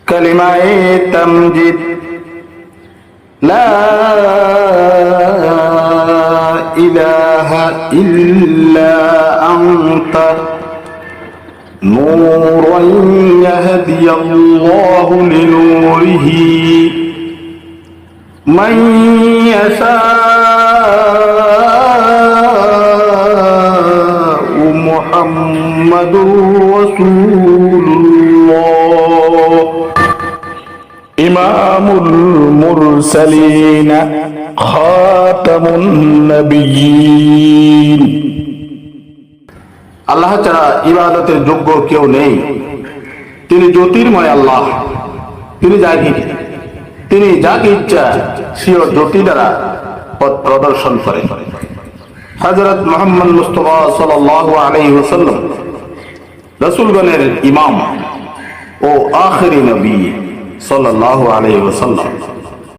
কালিমায়ে তামজিদ লা ইলাহা ইল্লা আনতা নূরান ইয়াহদিয়াল্লাহু লিনূরিহি মান ইয়াশাউ মুহাম্মাদুর রাসূলুল্লাহ ইমামুল মুরসালিন খাতামুন নবিয়্যিন। আল্লাহ ছাড়া ইবাদতের যোগ্য কেউ নেই। তিনি জ্যোতির্ময় আল্লাহ। তিনি জাহির। তিনি যাকে ইচ্ছা স্বীয় জ্যোতি দ্বারা পথ প্রদর্শন করেন। হযরত মুহাম্মদ মুস্তাফা সাল্লাল্লাহু আলাইহি ওয়াসাল্লাম রাসূলগণের ইমাম ও আখিরি নবী সাল্লাল্লাহু আলাইহি ওয়াসাল্লাম।